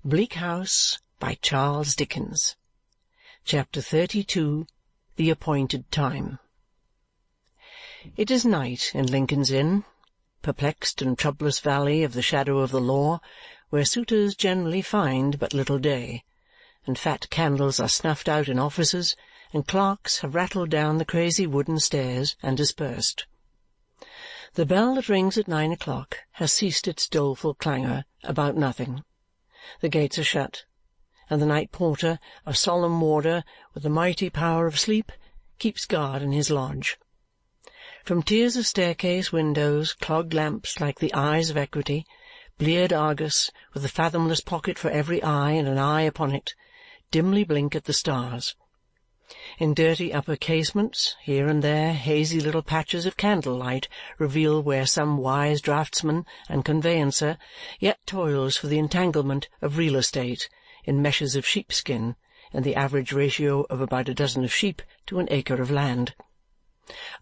Bleak House by Charles Dickens. Chapter 32. The Appointed Time. It is night in Lincoln's Inn, perplexed and troublous valley of the shadow of the law, where suitors generally find but little day, and fat candles are snuffed out in offices, and clerks have rattled down the crazy wooden stairs and dispersed. The bell that rings at 9 o'clock has ceased its doleful clangor about nothing. The gates are shut, and the night porter, a solemn warder with the mighty power of sleep, keeps guard in his lodge. From tiers of staircase windows, clogged lamps like the eyes of equity, bleared Argus with a fathomless pocket for every eye and an eye upon it, dimly blink at the stars. In dirty upper casements, here and there hazy little patches of candle-light reveal where some wise draftsman and conveyancer yet toils for the entanglement of real estate in meshes of sheepskin, in the average ratio of about a dozen of sheep to an acre of land.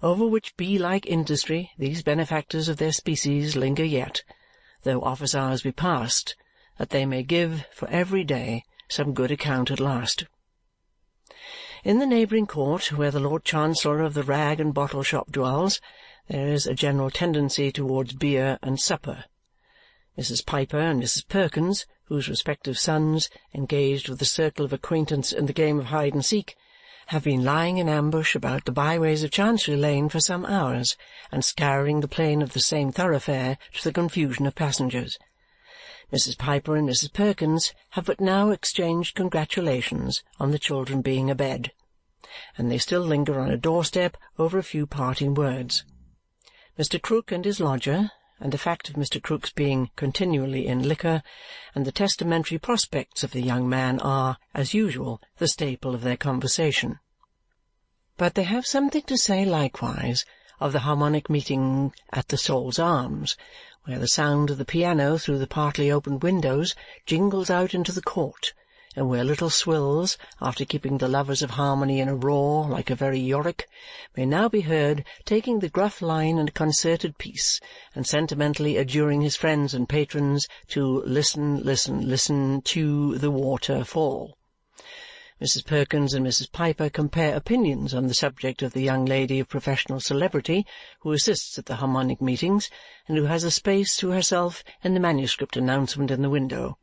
Over which bee-like industry these benefactors of their species linger yet, though office hours be past, that they may give for every day some good account at last. In the neighbouring court, where the Lord Chancellor of the rag and bottle shop dwells, there is a general tendency towards beer and supper. Mrs. Piper and Mrs. Perkins, whose respective sons, engaged with a circle of acquaintance in the game of hide-and-seek, have been lying in ambush about the byways of Chancery Lane for some hours, and scouring the plain of the same thoroughfare to the confusion of passengers. Mrs. Piper and Mrs. Perkins have but now exchanged congratulations on the children being abed, and they still linger on a doorstep over a few parting words. Mr. Krook and his lodger, and the fact of Mr. Krook's being continually in liquor, and the testamentary prospects of the young man are, as usual, the staple of their conversation. But they have something to say likewise of the harmonic meeting at the Sol's Arms, where the sound of the piano through the partly opened windows jingles out into the court, and where little swills, after keeping the lovers of harmony in a roar like a very Yorick, may now be heard taking the gruff line in a concerted piece, and sentimentally adjuring his friends and patrons to listen, listen, listen to the water fall. Mrs. Perkins and Mrs. Piper compare opinions on the subject of the young lady of professional celebrity who assists at the harmonic meetings and who has a space to herself in the manuscript announcement in the window.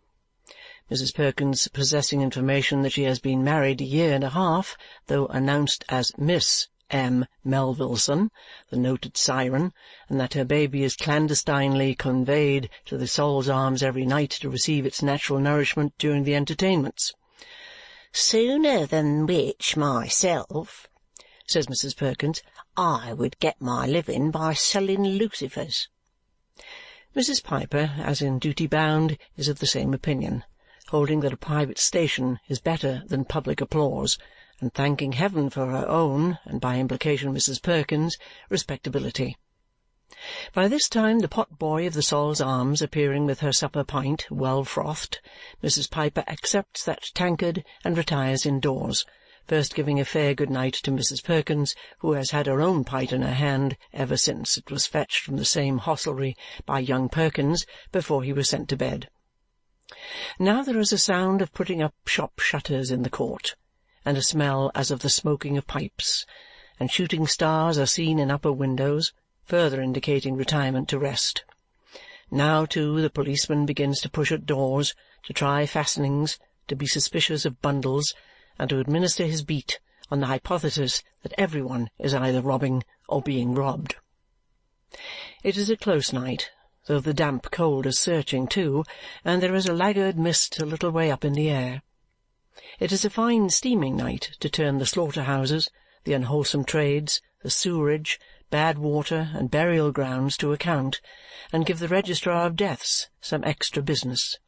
Mrs. Perkins possessing information that she has been married a year and a half, though announced as Miss M. Melvilleson, the noted siren, and that her baby is clandestinely conveyed to the Sol's Arms every night to receive its natural nourishment during the entertainments. "Sooner than which, myself," says Mrs. Perkins, "I would get my living by selling lucifers." Mrs. Piper, as in duty bound, is of the same opinion, holding that a private station is better than public applause, and thanking heaven for her own, and by implication Mrs. Perkins', respectability. By this time the pot-boy of the Sol's Arms appearing with her supper pint well frothed, Mrs. Piper accepts that tankard and retires indoors, first giving a fair good night to Mrs. Perkins, who has had her own pint in her hand ever since it was fetched from the same hostelry by young Perkins before he was sent to bed. Now there is a sound of putting up shop shutters in the court, and a smell as of the smoking of pipes, and shooting stars are seen in upper windows, further indicating retirement to rest. Now, too, the policeman begins to push at doors, to try fastenings, to be suspicious of bundles, and to administer his beat on the hypothesis that every one is either robbing or being robbed. It is a close night, though the damp cold is searching too, and there is a laggard mist a little way up in the air. It is a fine steaming night to turn the slaughter-houses, the unwholesome trades, the sewerage, bad water, and burial-grounds to account, and give the registrar of deaths some extra business.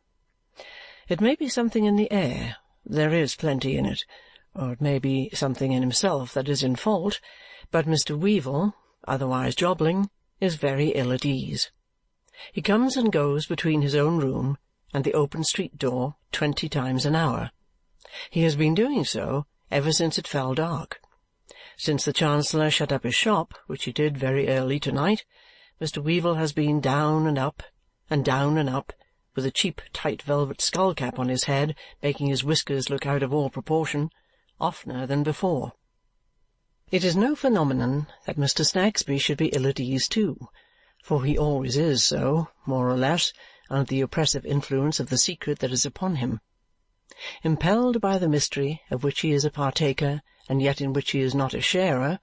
It may be something in the air, there is plenty in it, or it may be something in himself that is in fault, but Mr. Weevil, otherwise Jobling, is very ill at ease. He comes and goes between his own room and the open street door 20 times an hour. He has been doing so ever since it fell dark. Since the Chancellor shut up his shop, which he did very early to-night, Mr. Weevil has been down and up, with a cheap tight velvet skull-cap on his head, making his whiskers look out of all proportion, oftener than before. It is no phenomenon that Mr. Snagsby should be ill at ease too, for he always is so, more or less, under the oppressive influence of the secret that is upon him. Impelled by the mystery of which he is a partaker, and yet in which he is not a sharer,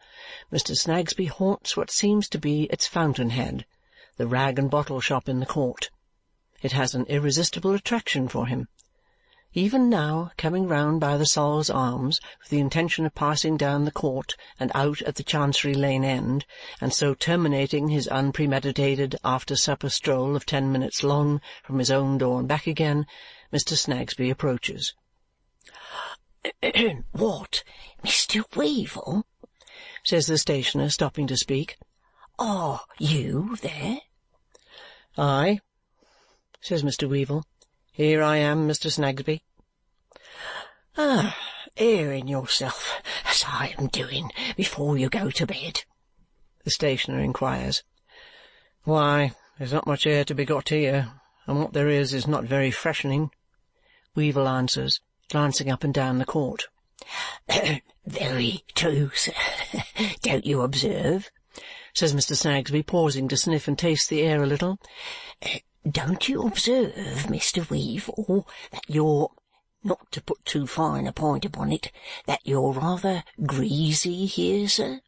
Mr. Snagsby haunts what seems to be its fountain-head, the rag-and-bottle shop in the court. It has an irresistible attraction for him. Even now, coming round by the Sol's Arms with the intention of passing down the court and out at the Chancery Lane end, and so terminating his unpremeditated after-supper stroll of 10 minutes long from his own door and back again, Mr. Snagsby approaches. "What, Mr. Weevil?" says the stationer, stopping to speak. "Are you there?" "Aye," says Mr. Weevil. "Here I am, Mr. Snagsby." "Airing yourself, as I am doing, before you go to bed?" the stationer inquires. "Why, there's not much air to be got here, and what there is not very freshening," Weevil answers, glancing up and down the court. "Very true, sir. Don't you observe?" says Mr. Snagsby, pausing to sniff and taste the air a little. "Don't you observe, Mr. Weevil, that you're, not to put too fine a point upon it, that you're rather greasy here, sir?"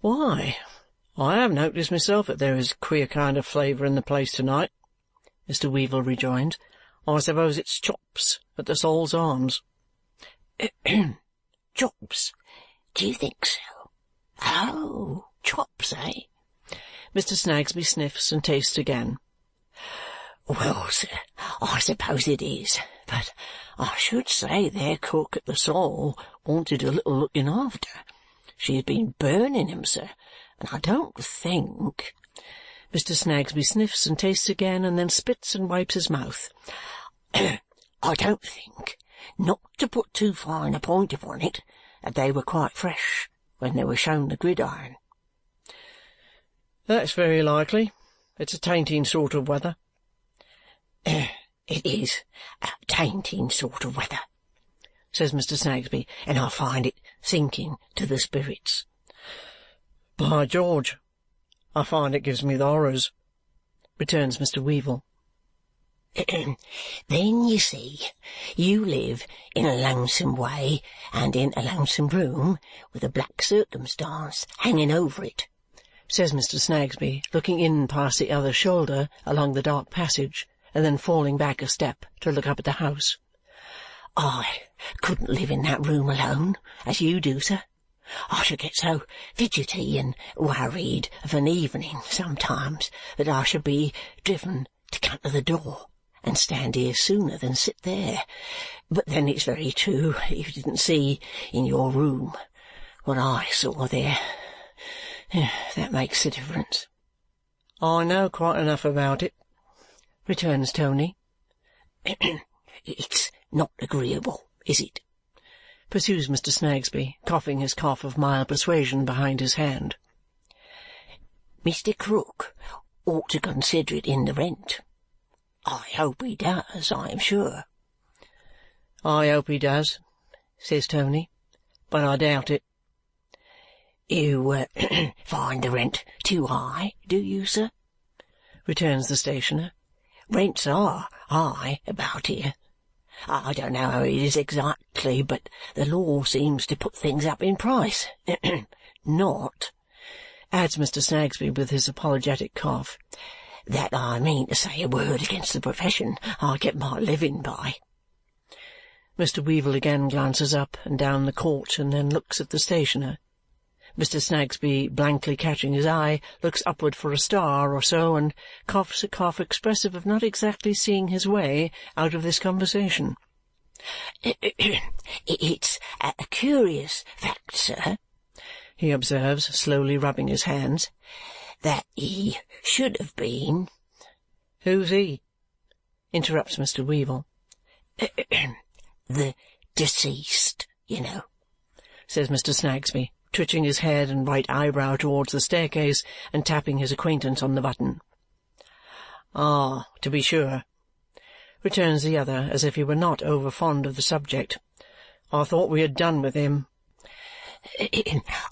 "Why, I have noticed myself that there is a queer kind of flavour in the place to-night," Mr. Weevil rejoined. "I suppose it's chops at the Sol's Arms." "Chops? Do you think so? Oh, chops, eh?" Mr. Snagsby sniffs and tastes again. "Well, sir, I suppose it is, but I should say their cook at the Sol wanted a little looking after. She has been burning 'em, sir, and I don't think—" Mr. Snagsby sniffs and tastes again, and then spits and wipes his mouth. "I don't think, not to put too fine a point upon it, that they were quite fresh when they were shown the gridiron." "That's very likely. It's a tainting sort of weather." "It is a tainting sort of weather," says Mr. Snagsby, "and I find it sinking to the spirits." "By George, I find it gives me the horrors," returns Mr. Weevil. "Then, you see, you live in a lonesome way and in a lonesome room with a black circumstance hanging over it," says Mr. Snagsby, looking in past the other shoulder along the dark passage and then falling back a step to look up at the house. "I couldn't live in that room alone, as you do, sir. I should get so fidgety and worried of an evening sometimes that I should be driven to come to the door and stand here sooner than sit there. But then it's very true you didn't see in your room what I saw there. That makes the difference." "I know quite enough about it," returns Tony. "It's not agreeable, is it?" pursues Mr. Snagsby, coughing his cough of mild persuasion behind his hand. "Mr. Krook ought to consider it in the rent. I hope he does, I am sure." "I hope he does," says Tony, "but I doubt it." "You find the rent too high, do you, sir?" returns the stationer. "Rents are high about here. I don't know how it is exactly, but the law seems to put things up in price. Not," adds Mr. Snagsby with his apologetic cough, "that I mean to say a word against the profession I get my living by." Mr. Weevil again glances up and down the court and then looks at the stationer. Mr. Snagsby, blankly catching his eye, looks upward for a star or so and coughs a cough expressive of not exactly seeing his way out of this conversation. "It's a curious fact, sir," he observes, slowly rubbing his hands, "that he should have been—" "Who's he?" interrupts Mr. Weevil. "The deceased, you know," says Mr. Snagsby, twitching his head and right eyebrow towards the staircase and tapping his acquaintance on the button. "Ah, to be sure," returns the other, as if he were not over fond of the subject. "I thought we had done with him."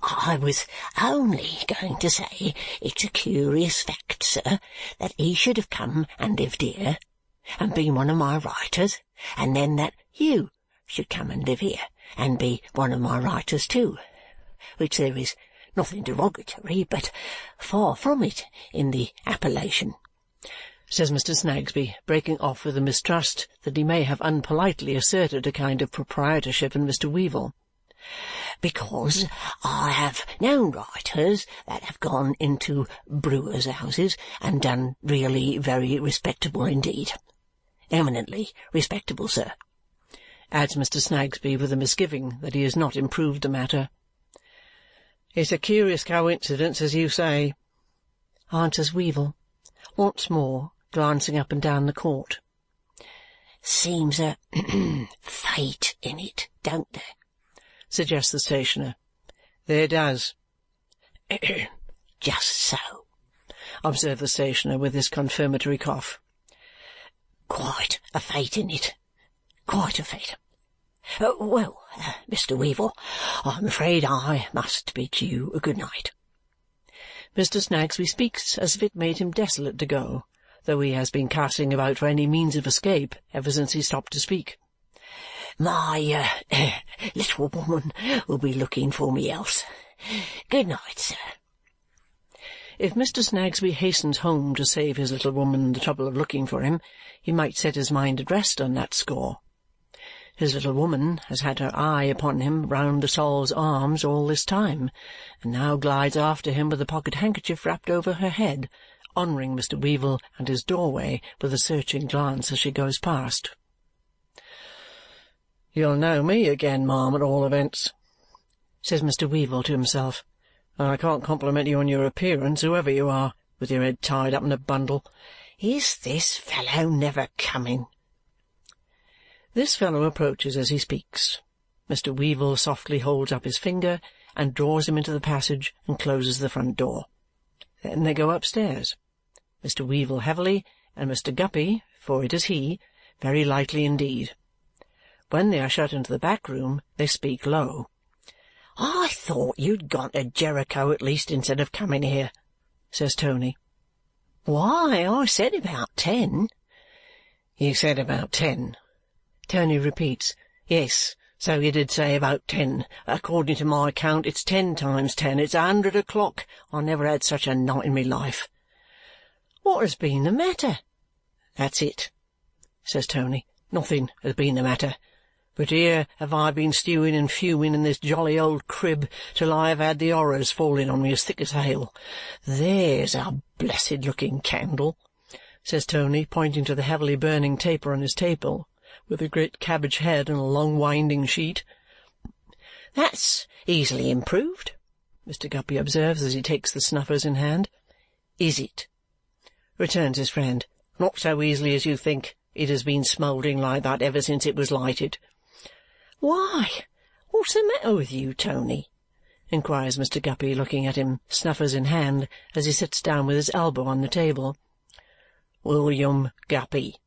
I was only going to say it's a curious fact, sir, that he should have come and lived here, and been one of my writers, and then that you should come and live here, and be one of my writers too, which there is nothing derogatory, but far from it, in the appellation," says Mr. Snagsby, breaking off with a mistrust that he may have unpolitely asserted a kind of proprietorship in Mr. Weevil. "because I have known writers that have gone into brewers' houses and done really very respectable indeed. Eminently respectable, sir," adds Mr. Snagsby with a misgiving that he has not improved the matter. "It's a curious coincidence, as you say," answers Weevil, once more glancing up and down the court. "Seems a fate in it, don't there?" suggests the stationer. "There does." "Just so," observed the stationer with his confirmatory cough. "Quite a fate in it. Quite a fate. Well, Mr. Weevil, I'm afraid I must bid you a good night." Mr. Snagsby speaks as if it made him desolate to go, though he has been casting about for any means of escape ever since he stopped to speak. "My little woman will be looking for me else. Good night, sir." If Mr. Snagsby hastens home to save his little woman the trouble of looking for him, he might set his mind at rest on that score. His little woman has had her eye upon him round the Sol's Arms all this time, and now glides after him with a pocket-handkerchief wrapped over her head, honouring Mr. Weevil and his doorway with a searching glance as she goes past. "You'll know me again, ma'am, at all events," says Mr. Weevil to himself, "and I can't compliment you on your appearance, whoever you are, with your head tied up in a bundle. Is this fellow never coming?" This fellow approaches as he speaks. Mr. Weevil softly holds up his finger and draws him into the passage and closes the front door. Then they go upstairs, Mr. Weevil heavily, and Mr. Guppy, for it is he, very lightly indeed. When they are shut into the back room, they speak low. "I thought you'd gone to Jericho at least instead of coming here," says Tony. "Why, I said about 10. "You said about 10," Tony repeats. "Yes, so you did say about 10. According to my count, it's 10 times 10. It's 100 o'clock. I never had such a night in me life." "What has been the matter?" "That's it," says Tony. "Nothing has been the matter. But here have I been stewing and fuming in this jolly old crib till I have had the horrors falling on me as thick as hail. There's a blessed-looking candle," says Tony, pointing to the heavily burning taper on his table, with a great cabbage head and a long winding sheet. "That's easily improved," Mr. Guppy observes as he takes the snuffers in hand. "Is it?" returns his friend. "Not so easily as you think. It has been smouldering like that ever since it was lighted." "Why, what's the matter with you, Tony?" inquires Mr. Guppy, looking at him, snuffers in hand, as he sits down with his elbow on the table. "William Guppy,"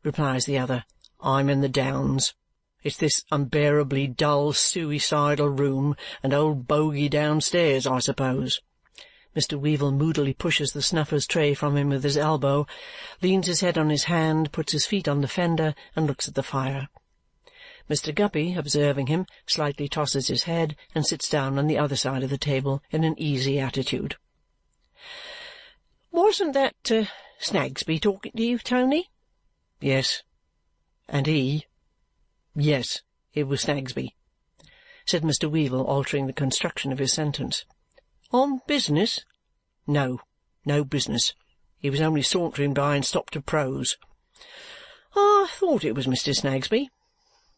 replies the other. "I'm in the Downs. It's this unbearably dull, suicidal room and old bogey downstairs, I suppose." Mr. Weevil moodily pushes the snuffers tray from him with his elbow, leans his head on his hand, puts his feet on the fender, and looks at the fire. Mr. Guppy, observing him, slightly tosses his head and sits down on the other side of the table in an easy attitude. "Wasn't that Snagsby talking to you, Tony?" "Yes. And he—" "Yes, it was Snagsby," said Mr. Weevil, altering the construction of his sentence. "On business?" "No, no business. He was only sauntering by and stopped to prose." "I thought it was Mr. Snagsby,"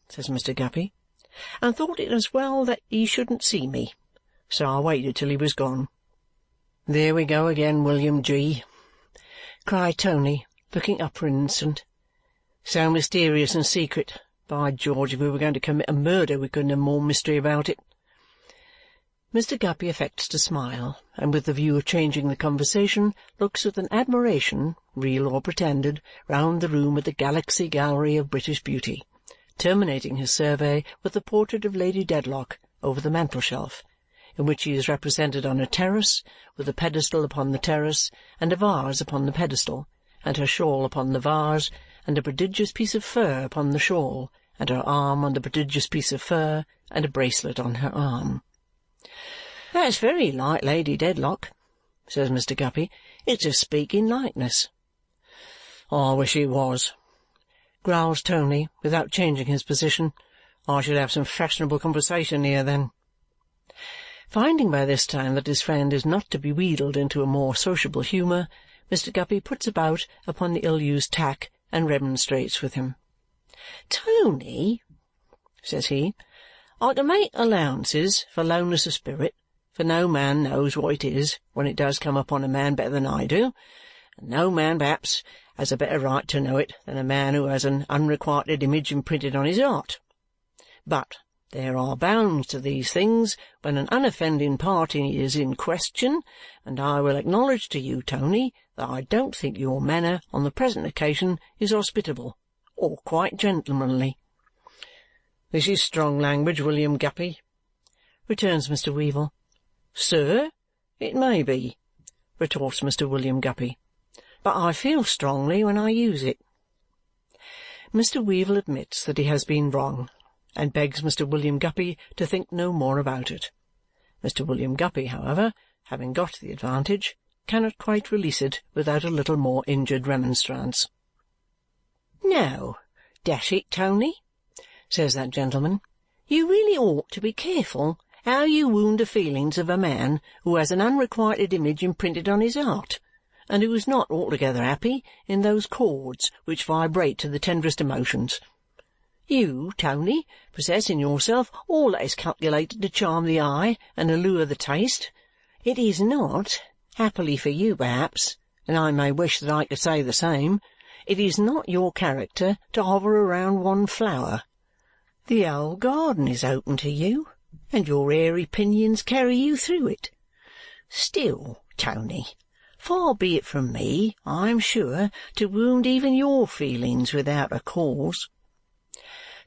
says Mr. Guppy, "and thought it as well that he shouldn't see me, so I waited till he was gone." "There we go again, William G.!" cried Tony, looking up for an instant. "So mysterious and secret. By George, if we were going to commit a murder, we couldn't have more mystery about it." Mr. Guppy affects to smile, and with the view of changing the conversation, looks with an admiration, real or pretended, round the room at the Galaxy Gallery of British Beauty, terminating his survey with the portrait of Lady Dedlock over the mantel-shelf, in which he is represented on a terrace, with a pedestal upon the terrace, and a vase upon the pedestal, and her shawl upon the vase, and a prodigious piece of fur upon the shawl, and her arm on the prodigious piece of fur, and a bracelet on her arm. "That's very like Lady Dedlock," says Mr. Guppy. "It's a speaking likeness." "I wish it was," growls Tony, without changing his position. "I should have some fashionable conversation here then." Finding by this time that his friend is not to be wheedled into a more sociable humour, Mr. Guppy puts about upon the ill-used tack and remonstrates with him. "Tony," says he, "I can make allowances for lowness of spirit, for no man knows what it is when it does come upon a man better than I do, and no man perhaps has a better right to know it than a man who has an unrequited image imprinted on his heart. But there are bounds to these things when an unoffending party is in question, and I will acknowledge to you, Tony, that I don't think your manner on the present occasion is hospitable, or quite gentlemanly." "This is strong language, William Guppy," returns Mr. Weevil. "Sir, it may be," retorts Mr. William Guppy, "but I feel strongly when I use it." Mr. Weevil admits that he has been wrong, and begs Mr. William Guppy to think no more about it. Mr. William Guppy, however, having got the advantage, cannot quite release it without a little more injured remonstrance. "Now, dash it, Tony," says that gentleman, "you really ought to be careful how you wound the feelings of a man who has an unrequited image imprinted on his heart, and who is not altogether happy in those chords which vibrate to the tenderest emotions. You, Tony, possess in yourself all that is calculated to charm the eye and allure the taste. It is not, happily for you perhaps, and I may wish that I could say the same, it is not your character to hover around one flower. The whole garden is open to you, and your airy pinions carry you through it. Still, Tony, far be it from me, I am sure, to wound even your feelings without a cause."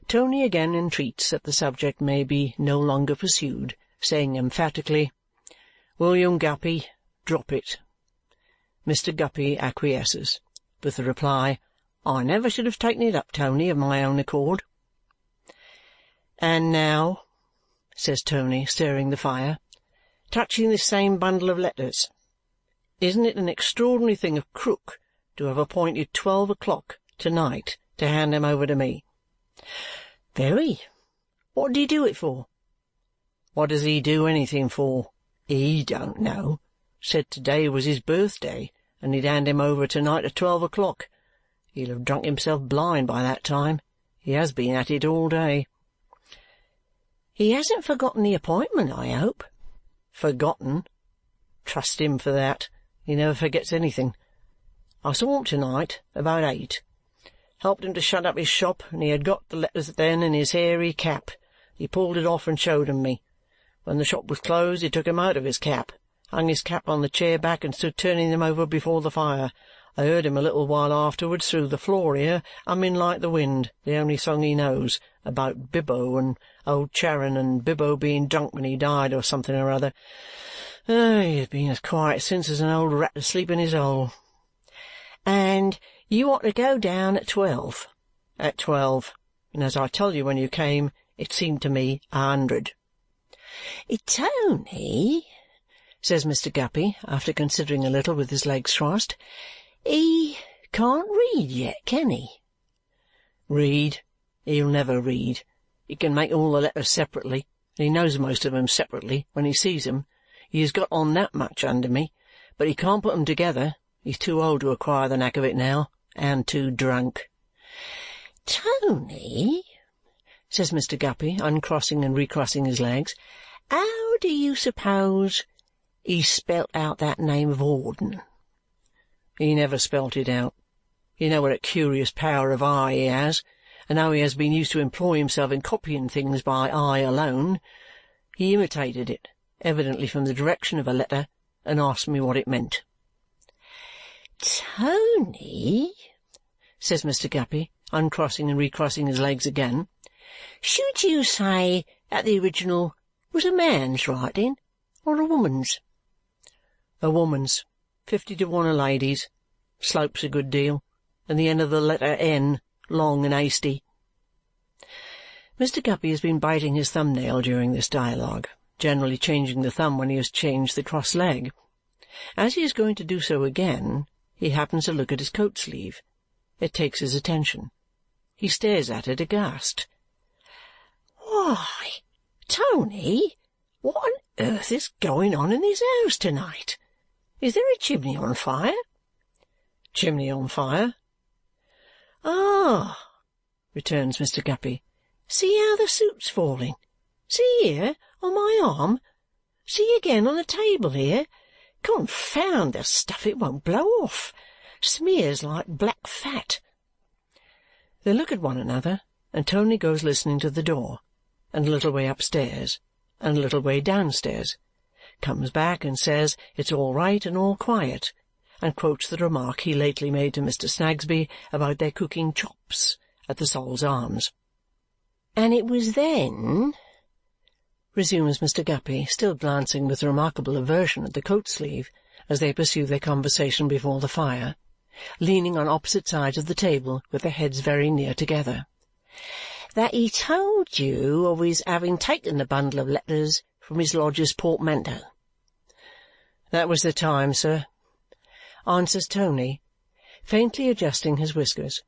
Tony again entreats that the subject may be no longer pursued, saying emphatically, "William Guppy, drop it." Mr. Guppy acquiesces, with the reply, "I never should have taken it up, Tony, of my own accord." "And now," says Tony, stirring the fire, "touching this same bundle of letters. Isn't it an extraordinary thing of Krook to have appointed 12 o'clock to-night to hand them over to me?" "Very. What did he do it for?" "What does he do anything for? He don't know. Said to-day was his birthday, and he'd hand him over to-night at 12 o'clock. He'll have drunk himself blind by that time. He has been at it all day." "He hasn't forgotten the appointment, I hope?" "Forgotten? Trust him for that. He never forgets anything. I saw him to-night about 8. Helped him to shut up his shop, and he had got the letters then in his hairy cap. He pulled it off and showed 'em me. When the shop was closed, he took 'em out of his cap, hung his cap on the chair back, and stood turning them over before the fire. I heard him a little while afterwards through the floor here, humming like the wind, the only song he knows, about Bibbo and old Charon, and Bibbo being drunk when he died, or something or other. He has been as quiet since as an old rat asleep in his hole." "And you want to go down at 12? "At 12. And as I tell you when you came, it seemed to me 100. "Tony," says Mr. Guppy, after considering a little with his legs crossed, "he can't read yet, can he?" "Read? He'll never read. He can make all the letters separately, and he knows most of 'em separately when he sees 'em. He has got on that much under me, but he can't put 'em together. He's too old to acquire the knack of it now, and too drunk." "Tony," says Mr. Guppy, uncrossing and recrossing his legs, "how do you suppose he spelt out that name of Hawdon?" "He never spelt it out. You know what a curious power of eye he has, and how he has been used to employ himself in copying things by eye alone. He imitated it, evidently from the direction of a letter, and asked me what it meant. "Tony," says Mr. Guppy, uncrossing and recrossing his legs again, "should you say that the original was a man's writing or a woman's?" "A woman's. 50 to 1 a lady's. Slopes a good deal, and the end of the letter N long and hasty." Mr. Guppy has been biting his thumbnail during this dialogue, generally changing the thumb when he has changed the cross leg. As he is going to do so again, he happens to look at his coat-sleeve. It takes his attention. He stares at it aghast. "Why, Tony, what on earth is going on in this house to-night? Is there a chimney on fire?" "Chimney on fire?" "Ah," returns Mr. Guppy. "See how the soot's falling. See here, on my arm. See again on the table here. Confound the stuff, it won't blow off. Smears like black fat." They look at one another, and Tony goes listening to the door, and a little way upstairs, and a little way downstairs, comes back and says it's all right and all quiet, and quotes the remark he lately made to Mr. Snagsby about their cooking chops at the Sol's Arms. "And it was then," resumes Mr. Guppy, still glancing with remarkable aversion at the coat-sleeve as they pursue their conversation before the fire, leaning on opposite sides of the table with their heads very near together, "that he told you of his having taken the bundle of letters from his lodger's portmanteau." "That was the time, sir," answers Tony, faintly adjusting his whiskers,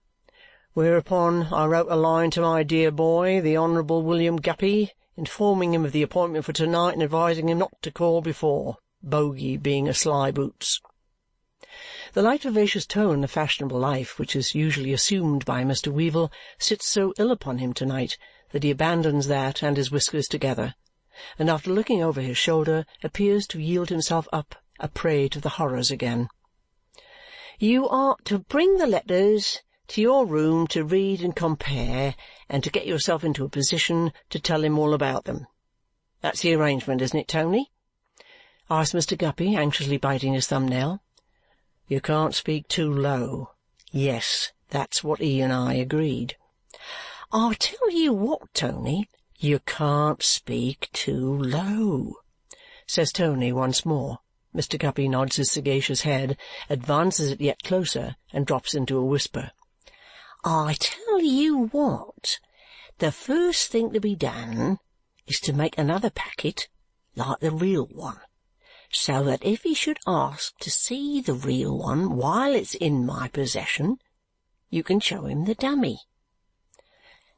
"whereupon I wrote a line to my dear boy, the Honourable William Guppy, informing him of the appointment for to-night and advising him not to call before, bogey being a sly boots." The light vivacious tone of fashionable life which is usually assumed by Mr. Weevil sits so ill upon him to-night that he abandons that and his whiskers together, and after looking over his shoulder appears to yield himself up a prey to the horrors again. "You are to bring the letters to your room to read and compare, and to get yourself into a position to tell him all about them. That's the arrangement, isn't it, Tony?" asks Mr. Guppy, anxiously biting his thumbnail. "You can't speak too low. Yes, that's what he and I agreed." "I'll tell you what, Tony." "You can't speak too low," says Tony once more. Mr. Guppy nods his sagacious head, advances it yet closer, and drops into a whisper. "I tell you what, the first thing to be done is to make another packet like the real one, so that if he should ask to see the real one while it's in my possession, you can show him the dummy.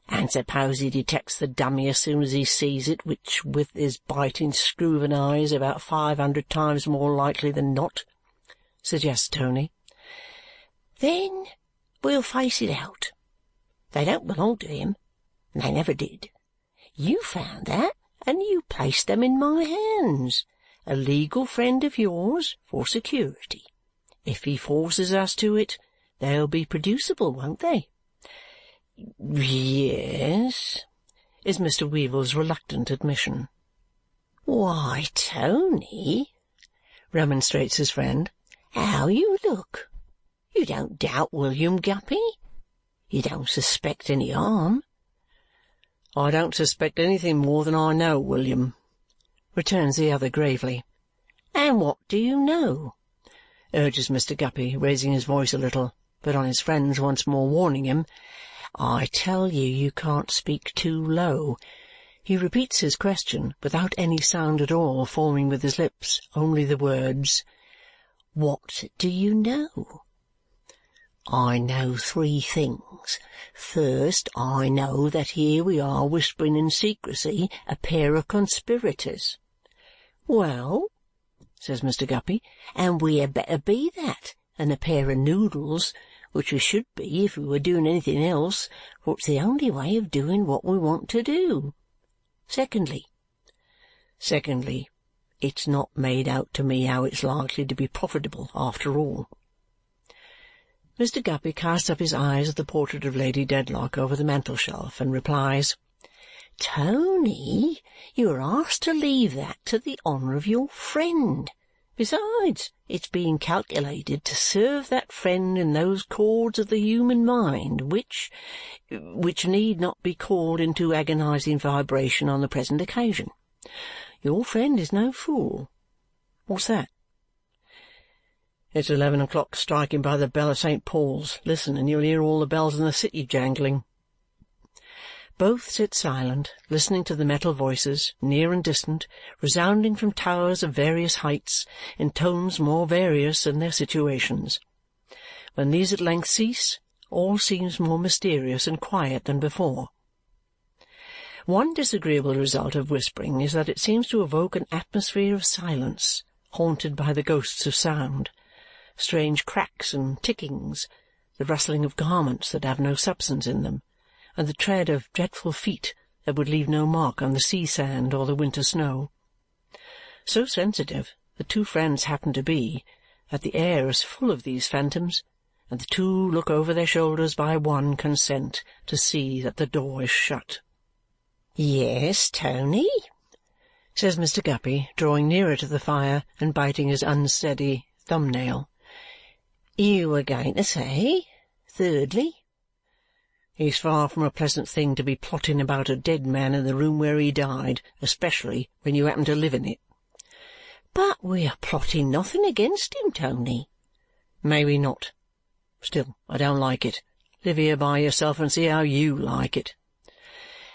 And suppose he detects the dummy as soon as he sees it, which with his biting screw of an eye is about 500 times more likely than not," suggests Tony. "Then we'll face it out. They don't belong to him, and they never did. You found that, and you placed them in my hands, a legal friend of yours, for security. If he forces us to it, they'll be producible, won't they?" "Yes," is Mr. Weevil's reluctant admission. "Why, Tony," remonstrates his friend, "how you look! You don't doubt William Guppy? You don't suspect any harm?" "I don't suspect anything more than I know, William," returns the other gravely. "And what do you know?" urges Mr. Guppy, raising his voice a little, but on his friend's once more warning him. "I tell you, you can't speak too low." He repeats his question without any sound at all forming with his lips, only the words, "What do you know?" "I know 3 things. First, I know that here we are whispering in secrecy, a pair of conspirators." "Well," says Mr. Guppy, "and we had better be that than a pair of noodles, which we should be if we were doing anything else, for it's the only way of doing what we want to do. Secondly, it's not made out to me how it's likely to be profitable after all." Mr. Guppy casts up his eyes at the portrait of Lady Dedlock over the mantel-shelf and replies, Tony, you are asked to leave that to the honour of your friend. Besides, it's been calculated to serve that friend in those chords of the human mind which need not be called into agonizing vibration on the present occasion. Your friend is no fool. What's that? It's 11 o'clock striking by the bell of St. Paul's. Listen, and you'll hear all the bells in the city jangling. Both sit silent, listening to the metal voices, near and distant, resounding from towers of various heights, in tones more various than their situations. When these at length cease, all seems more mysterious and quiet than before. One disagreeable result of whispering is that it seems to evoke an atmosphere of silence, haunted by the ghosts of sound, strange cracks and tickings, the rustling of garments that have no substance in them, and the tread of dreadful feet that would leave no mark on the sea sand or the winter snow. So sensitive the two friends happen to be that the air is full of these phantoms, and the two look over their shoulders by one consent to see that the door is shut. "Yes, Tony?" says Mr. Guppy, drawing nearer to the fire and biting his unsteady thumb-nail. "You were going to say, thirdly?" He's far from a pleasant thing to be plotting about a dead man in the room where he died, especially when you happen to live in it. "But we are plotting nothing against him, Tony." "Maybe not. Still, I don't like it. Live here by yourself and see how you like it."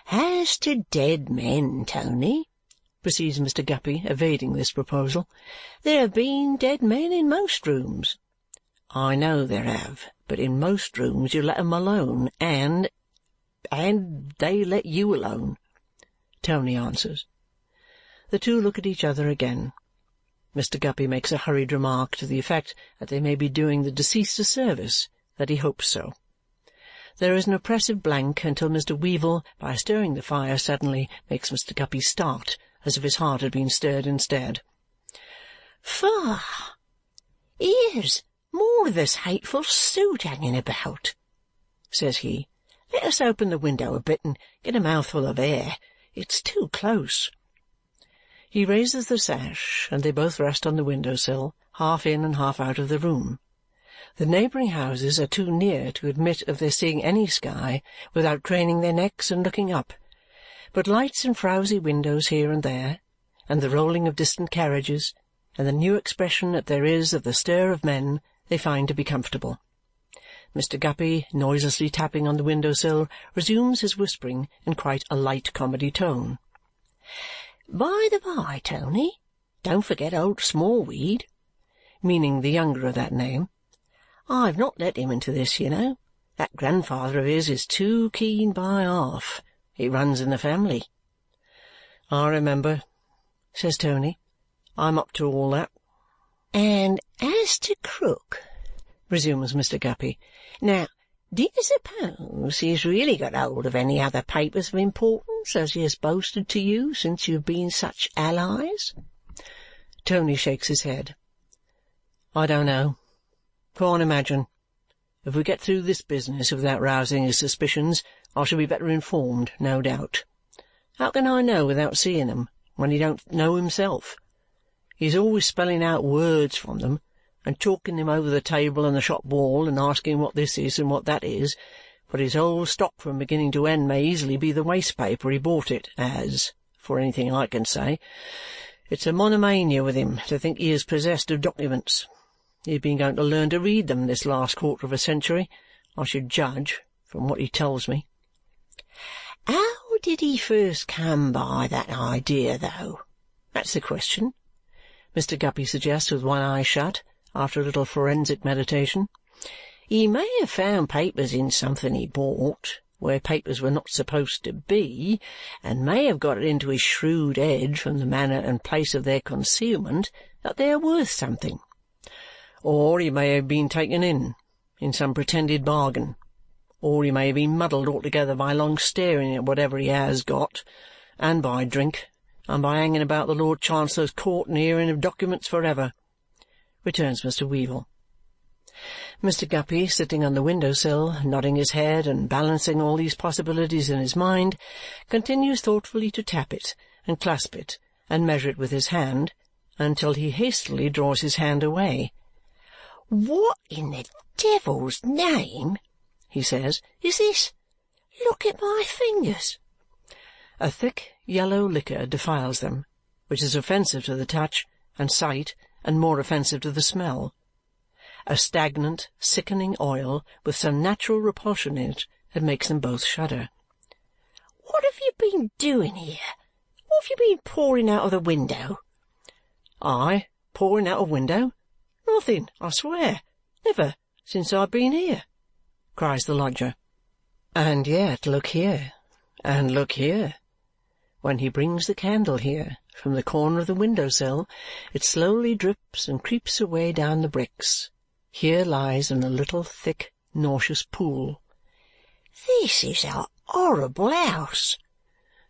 "As to dead men, Tony," proceeds Mr. Guppy, evading this proposal, "there have been dead men in most rooms." "I know there have, but in most rooms you let 'em alone, and they let you alone," Tony answers. The two look at each other again. Mr. Guppy makes a hurried remark to the effect that they may be doing the deceased a service, that he hopes so. There is an oppressive blank until Mr. Weevil, by stirring the fire suddenly, makes Mr. Guppy start as if his heart had been stirred instead. "Faugh! Here's more of this hateful soot hanging about," says he. "Let us open the window a bit and get a mouthful of air. It's too close." He raises the sash, and they both rest on the window-sill, half in and half out of the room. The neighbouring houses are too near to admit of their seeing any sky without craning their necks and looking up, but lights in frowsy windows here and there, and the rolling of distant carriages, and the new expression that there is of the stir of men, they find to be comfortable. Mr. Guppy, noiselessly tapping on the window-sill, resumes his whispering in quite a light comedy tone. "By the by, Tony, don't forget old Smallweed," meaning the younger of that name. "I've not let him into this, you know. That grandfather of his is too keen by half. It runs in the family." "I remember," says Tony. "I'm up to all that." "And as to Krook," resumes Mr. Guppy, "now, do you suppose he's really got hold of any other papers of importance as he has boasted to you since you have been such allies?" Tony shakes his head. "I don't know. Can't imagine. If we get through this business without rousing his suspicions, I shall be better informed, no doubt. How can I know without seeing them, when he don't know himself? He's always spelling out words from them, and chalking them over the table and the shop wall, and asking what this is and what that is, but his whole stock from beginning to end may easily be the waste paper he bought it as, for anything I can say. It's a monomania with him to think he is possessed of documents. He's been going to learn to read them this last quarter of a century, I should judge, from what he tells me." "How did he first come by that idea, though? That's the question," Mr. Guppy suggests with one eye shut, after a little forensic meditation. "He may have found papers in something he bought, where papers were not supposed to be, and may have got it into his shrewd head from the manner and place of their concealment that they are worth something. Or he may have been taken in some pretended bargain. Or he may have been muddled altogether by long staring at whatever he has got, and by drink, and by hanging about the Lord Chancellor's court and hearing of documents for ever," returns Mr. Weevil. Mr. Guppy, sitting on the window-sill, nodding his head and balancing all these possibilities in his mind, continues thoughtfully to tap it, and clasp it, and measure it with his hand, until he hastily draws his hand away. "What in the devil's name," he says, "is this? Look at my fingers." A thick yellow liquor defiles them, which is offensive to the touch and sight and more offensive to the smell. A stagnant, sickening oil with some natural repulsion in it that makes them both shudder. "What have you been doing here? What have you been pouring out of the window?" "I pouring out of window? Nothing, I swear. Never since I've been here," cries the lodger. "And yet look here, and look here." When he brings the candle here, from the corner of the window-sill, it slowly drips and creeps away down the bricks. Here lies in a little thick, nauseous pool. "This is a horrible house,"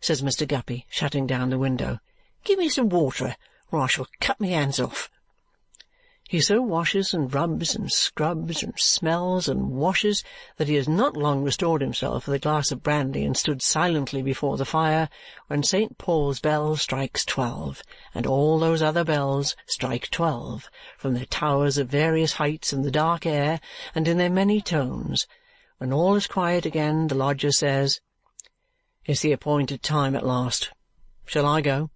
says Mr. Guppy, shutting down the window. "Give me some water, or I shall cut my hands off." He so washes and rubs and scrubs and smells and washes that he has not long restored himself with a glass of brandy and stood silently before the fire when St. Paul's bell strikes 12, and all those other bells strike 12, from their towers of various heights in the dark air and in their many tones. When all is quiet again, the lodger says, "It's the appointed time at last. Shall I go?"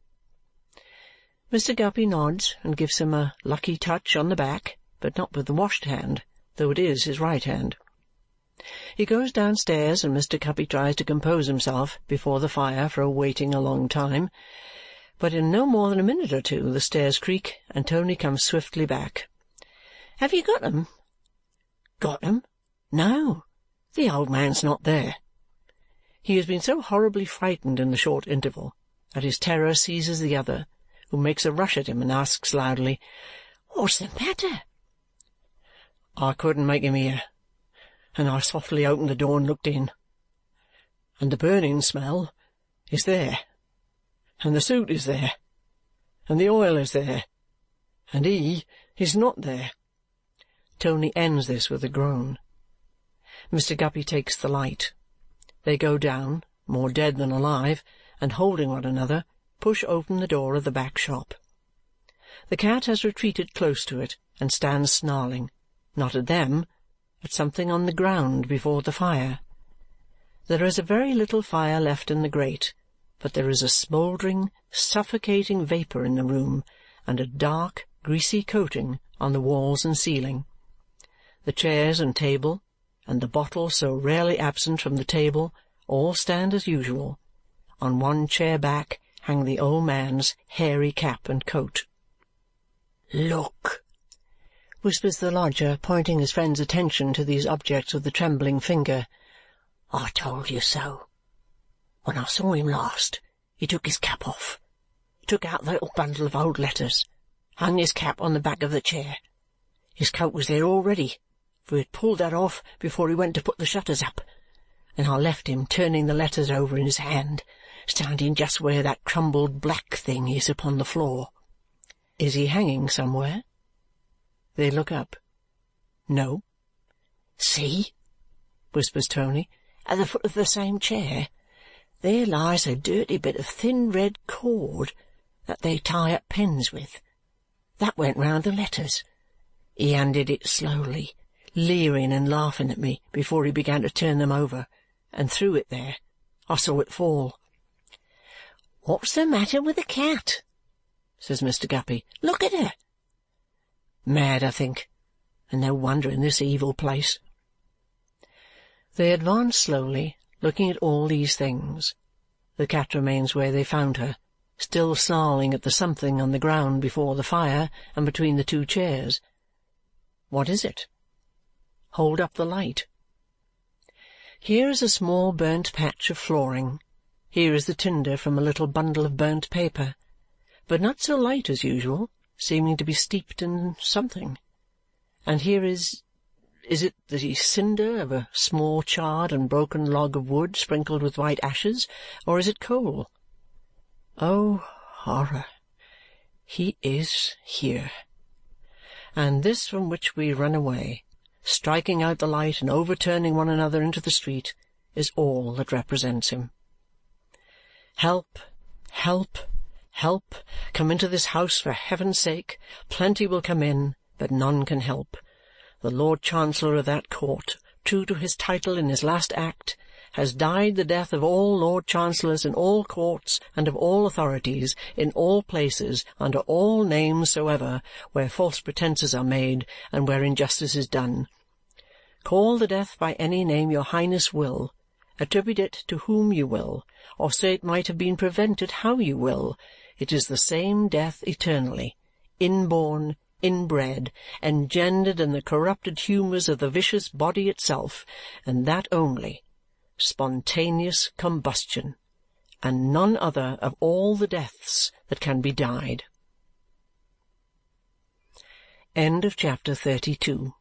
Mr. Guppy nods and gives him a lucky touch on the back, but not with the washed hand, though it is his right hand. He goes downstairs, and Mr. Guppy tries to compose himself before the fire for waiting a long time. But in no more than a minute or two the stairs creak, and Tony comes swiftly back. "Have you got 'em?" "Got 'em? No. The old man's not there." He has been so horribly frightened in the short interval that his terror seizes the other, who makes a rush at him and asks loudly, "What's the matter?" "I couldn't make him hear, and I softly opened the door and looked in. And the burning smell is there, and the soot is there, and the oil is there, and he is not there." Tony ends this with a groan. Mr. Guppy takes the light. They go down, more dead than alive, and holding one another, push open the door of the back shop. The cat has retreated close to it and stands snarling, not at them, at something on the ground before the fire. There is a very little fire left in the grate, but there is a smouldering, suffocating vapour in the room, and a dark, greasy coating on the walls and ceiling. The chairs and table, and the bottle so rarely absent from the table, all stand as usual. On one chair back hang the old man's hairy cap and coat. "Look," whispers the lodger, pointing his friend's attention to these objects with a trembling finger. "I told you so. When I saw him last, he took his cap off, took out the little bundle of old letters, hung his cap on the back of the chair. His coat was there already, for he had pulled that off before he went to put the shutters up, and I left him turning the letters over in his hand, standing just where that crumbled black thing is upon the floor." "Is he hanging somewhere?" They look up. "No." "See," whispers Tony, "at the foot of the same chair, there lies a dirty bit of thin red cord that they tie up pens with. That went round the letters. He undid it slowly, leering and laughing at me before he began to turn them over, and threw it there. I saw it fall." "What's the matter with the cat?" says Mr. Guppy. "Look at her." "Mad, I think, and no wonder in this evil place." They advance slowly, looking at all these things. The cat remains where they found her, still snarling at the something on the ground before the fire and between the two chairs. What is it? Hold up the light. Here is a small burnt patch of flooring. Here is the tinder from a little bundle of burnt paper, but not so light as usual, seeming to be steeped in something. And here is it the cinder of a small charred and broken log of wood sprinkled with white ashes, or is it coal? Oh, horror! He is here. And this from which we run away, striking out the light and overturning one another into the street, is all that represents him. Help, help, help! Come into this house for heaven's sake. Plenty will come in, but none can help. The Lord Chancellor of that court, true to his title in his last act, has died the death of all Lord Chancellors in all courts and of all authorities, in all places, under all names soever, where false pretences are made and where injustice is done. Call the death by any name your Highness will, attribute it to whom you will, or say it might have been prevented how you will, it is the same death eternally, inborn, inbred, engendered in the corrupted humours of the vicious body itself, and that only, spontaneous combustion, and none other of all the deaths that can be died. End of chapter 32.